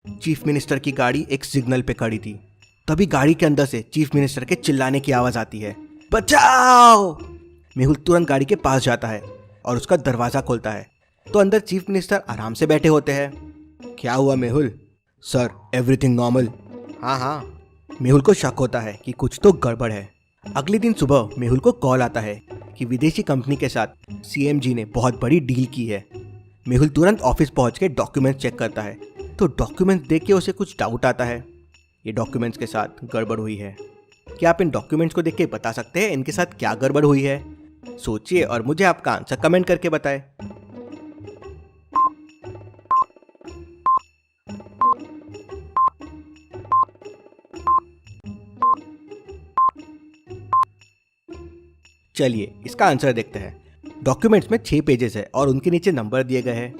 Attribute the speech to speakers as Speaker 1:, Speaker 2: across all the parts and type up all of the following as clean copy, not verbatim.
Speaker 1: Chief minister की गाड़ी एक सिग्नल पे खड़ी थी। तभी गाड़ी के अंदर से चीफ मिनिस्टर के चिल्लाने की आवाज आती है, बचाओ। मेहुल तुरंत गाड़ी के पास जाता है और उसका दरवाजा खोलता है तो अंदर चीफ मिनिस्टर आराम से बैठे होते हैं। क्या हुआ मेहुल? Sir, everything normal. हाँ। मेहुल को शक होता है कि कुछ तो गड़बड़ है। अगले दिन सुबह मेहुल को कॉल आता है कि विदेशी कंपनी के साथ सीएम जी ने बहुत बड़ी डील की है। मेहुल तुरंत ऑफिस पहुंच के डॉक्यूमेंट्स चेक करता है तो डॉक्यूमेंट्स देख के उसे कुछ डाउट आता है। ये डॉक्यूमेंट्स के साथ गड़बड़ हुई है। क्या आप इन डॉक्यूमेंट्स को देख के बता सकते हैं इनके साथ क्या गड़बड़ हुई है? सोचिए और मुझे आपका आंसर कमेंट करके बताएं। चलिए इसका आंसर देखते हैं। डॉक्यूमेंट्स में 6 पेजेस है और उनके नीचे नंबर दिए गए हैं।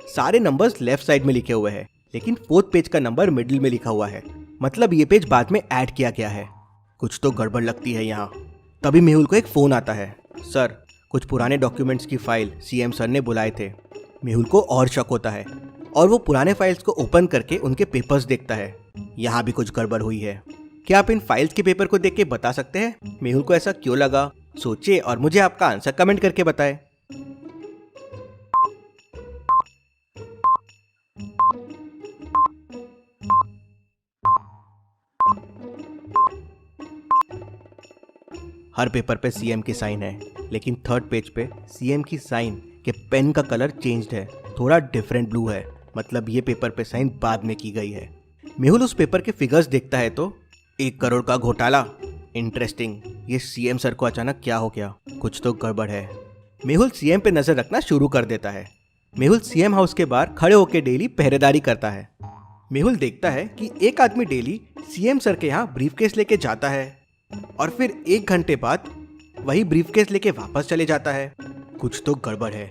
Speaker 1: सारे नंबर्स लेफ्ट साइड में लिखे हुए हैं, लेकिन 4th पेज का नंबर मिडिल में लिखा हुआ है। मतलब ये पेज बाद में ऐड किया गया है। कुछ तो गड़बड़ लगती है यहाँ। तभी मेहुल को एक फोन आता है। सर, कुछ पुराने डॉक्यूमेंट्स की फाइल सीएम सर ने बुलाए थे। मेहुल को और शक होता है और वो पुराने फाइल्स को ओपन करके उनके पेपर्स देखता है। यहाँ भी कुछ गड़बड़ हुई है। क्या आप इन फाइल्स के पेपर को देख के बता सकते हैं मेहुल को ऐसा क्यों लगा? सोचिए और मुझे आपका आंसर कमेंट करके बताएं। हर पेपर पे सीएम की साइन है, लेकिन 3rd पेज पे सीएम की साइन के पेन का कलर चेंज्ड है, थोड़ा डिफरेंट ब्लू है। मतलब ये पेपर पे साइन बाद में की गई है। मेहुल उस पेपर के फिगर्स देखता है तो 1 करोड़ का घोटाला। इंटरेस्टिंग, ये सीएम सर को अचानक क्या हो गया? कुछ तो गड़बड़ है। मेहुल सीएम पे नजर रखना शुरू कर देता है। मेहुल सीएम हाउस के बाहर खड़े होकर डेली पहरेदारी करता है। मेहुल देखता है कि एक आदमी डेली सीएम सर के यहाँ ब्रीफकेस लेके जाता है और फिर 1 घंटे बाद वही ब्रीफकेस लेके वापस चले जाता है। कुछ तो गड़बड़ है।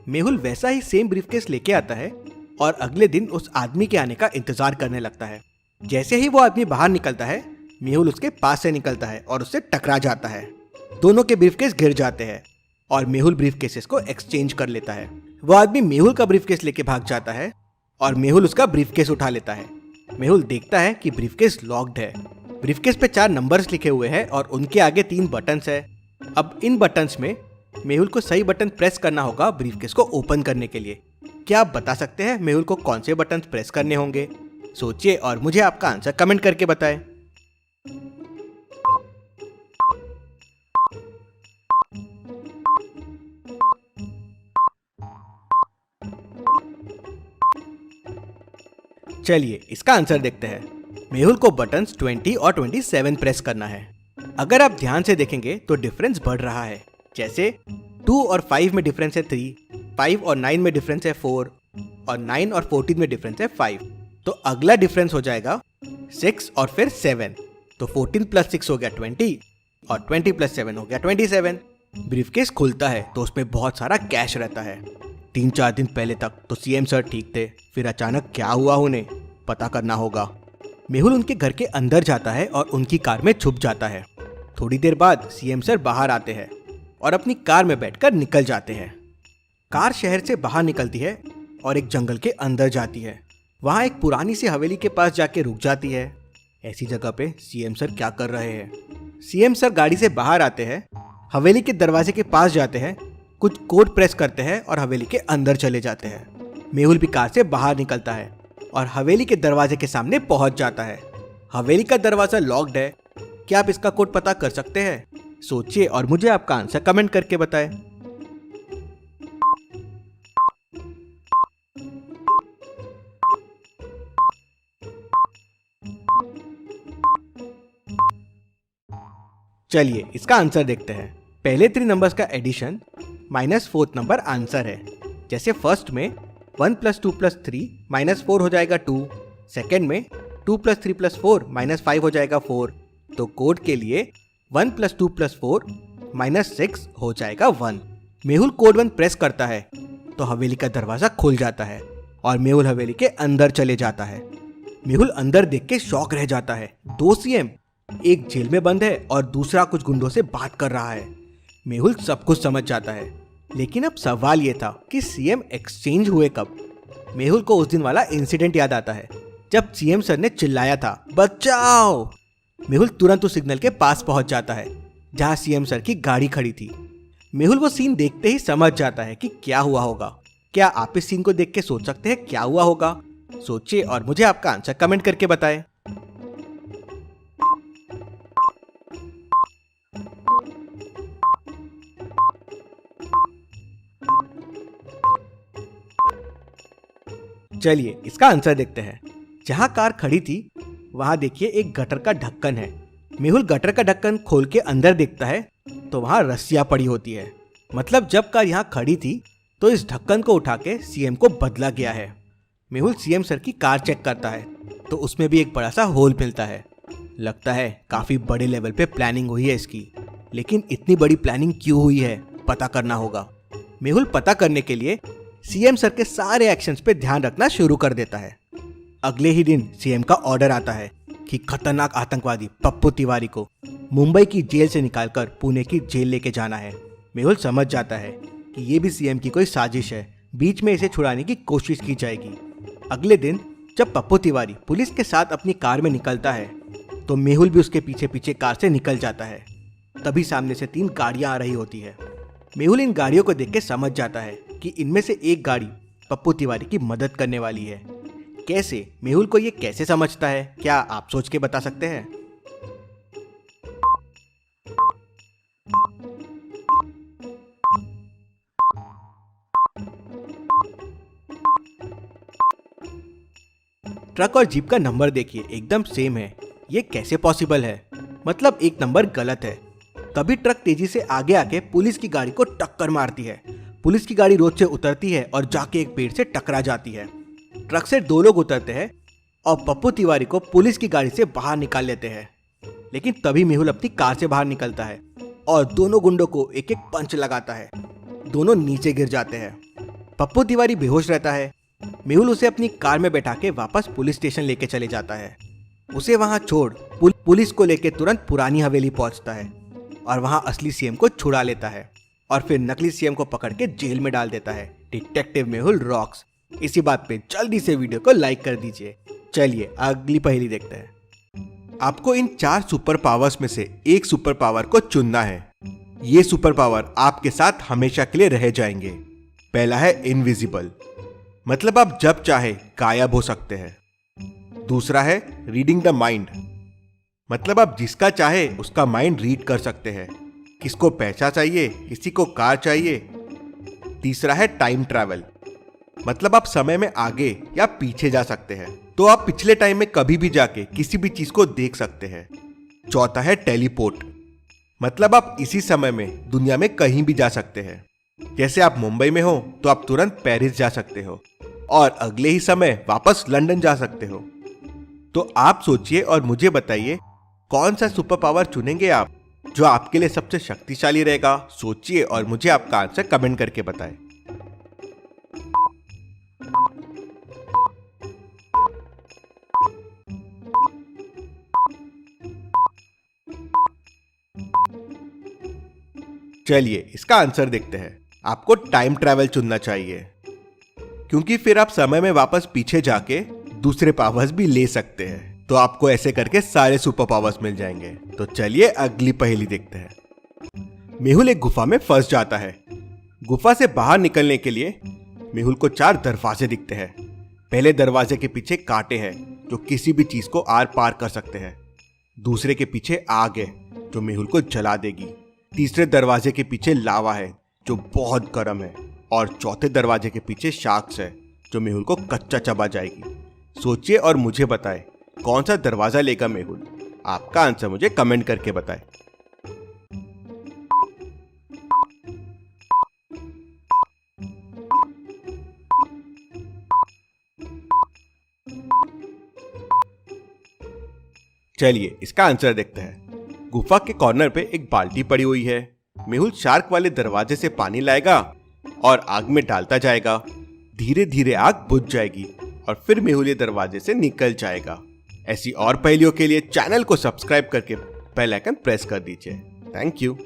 Speaker 1: मेहुल वैसा ही सेम ब्रीफकेस लेके आता है और अगले दिन उस आदमी के आने का इंतजार करने लगता है। जैसे ही वो आदमी बाहर निकलता है, मेहुल उसके पास से निकलता है और उससे टकरा जाता है। दोनों के ब्रीफकेस गिर जाते हैं और मेहुल ब्रीफकेसेस को एक्सचेंज कर लेता है। वो आदमी मेहुल का ब्रीफकेस लेके भाग जाता है और मेहुल उसका ब्रीफकेस उठा लेता है। मेहुल देखता है कि ब्रीफकेस लॉक्ड है। ब्रीफकेस पे 4 नंबर्स लिखे हुए हैं और उनके आगे 3 बटन्स है। अब इन बटन्स में मेहुल को सही बटन प्रेस करना होगा ब्रीफकेस को ओपन करने के लिए। क्या आप बता सकते हैं मेहुल को कौन से बटन प्रेस करने होंगे? सोचिए और मुझे आपका आंसर कमेंट करके बताएं। चलिए इसका आंसर देखते हैं। मेहुल को बटन्स 20 और 27 प्रेस करना है। अगर आप ध्यान से देखेंगे तो डिफरेंस बढ़ रहा है। जैसे 2 और 5 में डिफरेंस है 3, 5 और 9 में डिफरेंस है 4 और 9 और 14 में डिफरेंस है 5। तो अगला डिफरेंस हो जाएगा 6 और फिर 7। तो 14 + 6 हो गया 20 और 20 + 7 हो गया 27। ब्रीफकेस खुलता है तो उसमें बहुत सारा कैश रहता है। 3-4 दिन पहले तक तो सीएम सर ठीक थे, फिर अचानक क्या हुआ उन्हें पता करना होगा। मेहुल उनके घर के अंदर जाता है और उनकी कार में छुप जाता है। थोड़ी देर बाद सीएम सर बाहर आते हैं और अपनी कार में बैठकर निकल जाते हैं। कार शहर से बाहर निकलती है और एक जंगल के अंदर जाती है। वहाँ एक पुरानी सी हवेली के पास जाके रुक जाती है। ऐसी जगह पे सीएम सर क्या कर रहे हैं? सीएम सर गाड़ी से बाहर आते हैं, हवेली के दरवाजे के पास जाते हैं, कुछ कोड प्रेस करते हैं और हवेली के अंदर चले जाते हैं। मेहुल भी कार से बाहर निकलता है और हवेली के दरवाजे के सामने पहुंच जाता है। हवेली का दरवाजा लॉक्ड है। क्या आप इसका कोड पता कर सकते हैं? सोचिए और मुझे आपका आंसर कमेंट करके बताएं। चलिए इसका आंसर देखते हैं। पहले 3 नंबर्स का एडिशन -4th नंबर आंसर है। जैसे फर्स्ट में 1 + 2 + 3 -4 हो जाएगा 2। सेकेंड में 2 + 3 + 4 -5 हो जाएगा 4। तो कोड के लिए 1 + 2 + 4 -6 हो जाएगा 1। मेहुल कोड 1 प्रेस करता है तो हवेली का दरवाजा खुल जाता है और मेहुल हवेली के अंदर चले जाता है। मेहुल अंदर देख के शॉक रह जाता है। 2 सीएम, एक जेल में बंद है और दूसरा कुछ गुंडों से बात कर रहा है। मेहुल सब कुछ समझ जाता है, लेकिन अब सवाल ये था कि सीएम एक्सचेंज हुए कब? मेहुल को उस दिन वाला इंसिडेंट याद आता है जब सीएम सर ने चिल्लाया था बचाओ, मेहुल तुरंत उस सिग्नल के पास पहुंच जाता है जहां सीएम सर की गाड़ी खड़ी थी। मेहुल वो सीन देखते ही समझ जाता है कि क्या हुआ होगा। क्या आप इस सीन को देख के सोच सकते हैं क्या हुआ होगा? सोचिए और मुझे आपका आंसर कमेंट करके बताएं। चलिए इसका आंसर देखते हैं। जहां कार खड़ी थी वहां देखिए एक गटर का ढक्कन है। मेहुल गटर का ढक्कन खोल के अंदर देखता है तो वहां रस्सियां पड़ी होती है। मतलब जब कार यहाँ खड़ी थी तो इस ढक्कन को उठा के सीएम को बदला गया है। मेहुल सीएम सर की कार चेक करता है तो उसमें भी एक बड़ा सा होल मिलता है। लगता है काफी बड़े लेवल पे प्लानिंग हुई है इसकी, लेकिन इतनी बड़ी प्लानिंग क्यों हुई है पता करना होगा। मेहुल पता करने के लिए सीएम सर के सारे एक्शंस पे ध्यान रखना शुरू कर देता है। अगले ही दिन सीएम का ऑर्डर आता है कि खतरनाक आतंकवादी पप्पू तिवारी को मुंबई की जेल से निकालकर पुणे की जेल लेके जाना है। मेहुल समझ जाता है कि ये भी सीएम की कोई साजिश है, बीच में इसे छुड़ाने की कोशिश की जाएगी। अगले दिन जब पप्पू तिवारी पुलिस के साथ अपनी कार में निकलता है तो मेहुल भी उसके पीछे पीछे कार से निकल जाता है। तभी सामने से 3 गाड़ियां आ रही होती है। मेहुल इन गाड़ियों को देख के समझ जाता है कि इनमें से एक गाड़ी पप्पू तिवारी की मदद करने वाली है। कैसे? मेहुल को ये कैसे समझता है, क्या आप सोच के बता सकते हैं? ट्रक और जीप का नंबर देखिए एकदम सेम है। ये कैसे पॉसिबल है? मतलब एक नंबर गलत है। तभी ट्रक तेजी से आगे आके पुलिस की गाड़ी को टक्कर मारती है। पुलिस की गाड़ी रोड से उतरती है और जाके एक पेड़ से टकरा जाती है। ट्रक से 2 लोग उतरते हैं और पप्पू तिवारी को पुलिस की गाड़ी से बाहर निकाल लेते हैं। लेकिन तभी मेहुल अपनी कार से बाहर निकलता है और दोनों गुंडों को एक एक पंच लगाता है। दोनों नीचे गिर जाते हैं। पप्पू तिवारी बेहोश रहता है। मेहुल उसे अपनी कार में बैठा के वापस पुलिस स्टेशन लेके चले जाता है। उसे वहां छोड़ पुलिस को लेके तुरंत पुरानी हवेली पहुंचता है और वहां असली सीएम को छुड़ा लेता है और फिर नकली सीएम को पकड़ के जेल में डाल देता है। Detective Mehul rocks. इसी बात पे जल्दी से वीडियो को लाइक कर दीजिए। चलिए अगली पहेली देखते हैं। आपको इन 4 सुपर पावर्स में से एक सुपर पावर को चुनना है। ये सुपर पावर आपके साथ हमेशा के लिए रह जाएंगे। पहला है इनविजिबल, मतलब आप जब चाहे गायब हो सकते हैं। दूसरा है रीडिंग द माइंड, मतलब आप जिसका चाहे उसका माइंड रीड कर सकते हैं। किसको पैसा चाहिए, किसी को कार चाहिए। तीसरा है टाइम ट्रैवल, मतलब आप समय में आगे या पीछे जा सकते हैं, तो आप पिछले टाइम में कभी भी जाके किसी भी चीज को देख सकते हैं। चौथा है टेलीपोर्ट, मतलब आप इसी समय में दुनिया में कहीं भी जा सकते हैं। जैसे आप मुंबई में हो तो आप तुरंत पेरिस जा सकते हो और अगले ही समय वापस लंदन जा सकते हो। तो आप सोचिए और मुझे बताइए कौन सा सुपर पावर चुनेंगे आप, जो आपके लिए सबसे शक्तिशाली रहेगा। सोचिए और मुझे आपका आंसर कमेंट करके बताएं। चलिए इसका आंसर देखते हैं। आपको टाइम ट्रैवल चुनना चाहिए, क्योंकि फिर आप समय में वापस पीछे जाके दूसरे पावर्स भी ले सकते हैं। तो आपको ऐसे करके सारे सुपर पावर्स मिल जाएंगे। तो चलिए अगली पहेली देखते हैं। मेहुल एक गुफा में फंस जाता है। गुफा से बाहर निकलने के लिए मेहुल को 4 दरवाजे दिखते हैं। पहले दरवाजे के पीछे कांटे हैं जो किसी भी चीज को आर पार कर सकते हैं। दूसरे के पीछे आग है जो मेहुल को जला देगी। तीसरे दरवाजे के पीछे लावा है जो बहुत गर्म है और चौथे दरवाजे के पीछे शार्क्स है जो मेहुल को कच्चा चबा जाएगी। सोचिए और मुझे बताएं कौन सा दरवाजा लेगा मेहुल। आपका आंसर मुझे कमेंट करके बताएं। चलिए इसका आंसर देखते हैं। गुफा के कॉर्नर पे एक बाल्टी पड़ी हुई है। मेहुल शार्क वाले दरवाजे से पानी लाएगा और आग में डालता जाएगा। धीरे धीरे आग बुझ जाएगी और फिर मेहुल ये दरवाजे से निकल जाएगा। ऐसी और पहेलियों के लिए चैनल को सब्सक्राइब करके बेल आइकन प्रेस कर दीजिए। Thank you.